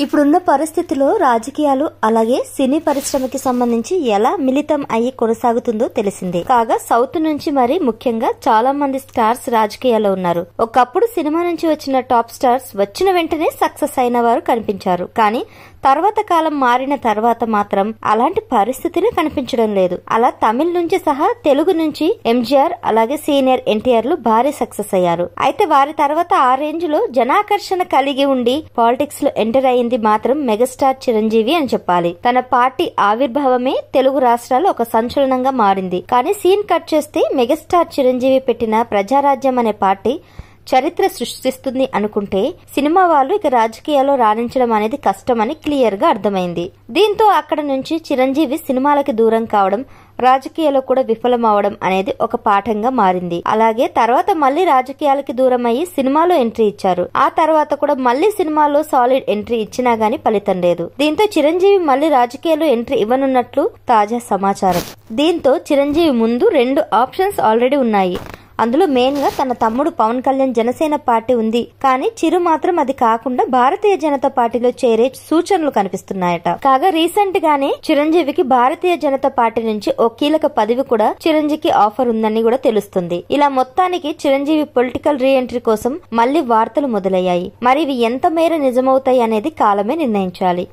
ఇప్పుడున్న పరిస్థితిలో రాజకీయాలు అలాగే సినీ పరిశ్రమకి సంబంధించి ఎలా మిళితం అయ్యి కొనసాగుతుందో తెలిసిందే. కాగా సౌత్ నుంచి మరి ముఖ్యంగా చాలా మంది స్టార్స్ రాజకీయాల్లో ఉన్నారు. ఒకప్పుడు సినిమా నుంచి వచ్చిన టాప్ స్టార్స్ వచ్చిన వెంటనే సక్సెస్ అయిన వారు కనిపించారు. కానీ తర్వాత కాలం మారిన తర్వాత మాత్రం అలాంటి పరిస్థితిని కనిపించడం లేదు. అలా తమిళ నుంచి సహా తెలుగు నుంచి ఎంజీఆర్ అలాగే సీనియర్ ఎన్టీఆర్ లు భారీ సక్సెస్ అయ్యారు. అయితే వారి తర్వాత ఆ రేంజ్ లో జనాకర్షణ కలిగి ఉండి పాలిటిక్స్ లో ఎంటర్ అయింది మాత్రం మెగాస్టార్ చిరంజీవి అని చెప్పాలి. తన పార్టీ ఆవిర్భావమే తెలుగు రాష్ట్రాలు ఒక సంచలనంగా మారింది. కానీ సీన్ కట్ చేస్తే మెగాస్టార్ చిరంజీవి పెట్టిన ప్రజారాజ్యం అనే పార్టీ చరిత్ర సృష్టిస్తుంది అనుకుంటే సినిమా వాళ్ళు ఇక రాజకీయాల్లో రాణించడం అనేది కష్టమని క్లియర్ గా అర్థమైంది. దీంతో అక్కడ నుంచి చిరంజీవి సినిమాలకి దూరం కావడం, రాజకీయాల్లో కూడా విఫలమవడం అనేది ఒక పాఠంగా మారింది. అలాగే తర్వాత మళ్లీ రాజకీయాలకి దూరం అయ్యి సినిమాలో ఎంట్రీ ఇచ్చారు. ఆ తర్వాత కూడా మళ్లీ సినిమాలో సాలిడ్ ఎంట్రీ ఇచ్చినా గానీ ఫలితం లేదు. దీంతో చిరంజీవి మళ్లీ రాజకీయాల్లో ఎంట్రీ ఇవ్వనున్నట్లు తాజా సమాచారం. దీంతో చిరంజీవి ముందు 2 ఆప్షన్స్ ఆల్రెడీ ఉన్నాయి. అందులో మెయిన్ గా తన తమ్ముడు పవన్ కళ్యాణ్ జనసేన పార్టీ ఉంది. కానీ చిరు మాత్రం అది కాకుండా భారతీయ జనతా పార్టీలో చేరే సూచనలు కనిపిస్తున్నాయట. కాగా రీసెంట్ గానే చిరంజీవికి భారతీయ జనతా పార్టీ నుంచి ఓ కీలక పదవి కూడా చిరంజీవికి ఆఫర్ ఉందని కూడా తెలుస్తుంది. ఇలా మొత్తానికి చిరంజీవి పొలిటికల్ రీ ఎంట్రీ కోసం మళ్లీ వార్తలు మొదలయ్యాయి. మరి ఇవి ఎంత మేర నిజమవుతాయి అనేది కాలమే నిర్ణయించాలి.